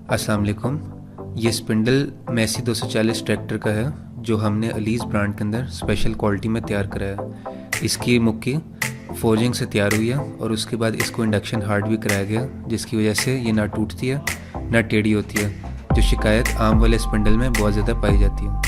अस्सलाम वालेकुम। ये स्पिंडल मैसी 240 ट्रैक्टर का है जो हमने अलीज़ ब्रांड के अंदर स्पेशल क्वालिटी में तैयार कराया है। इसकी मुक्की फोर्जिंग से तैयार हुई है और उसके बाद इसको इंडक्शन हार्ड भी कराया गया, जिसकी वजह से ये ना टूटती है ना टेढ़ी होती है, जो शिकायत आम वाले स्पिंडल में बहुत ज़्यादा पाई जाती है।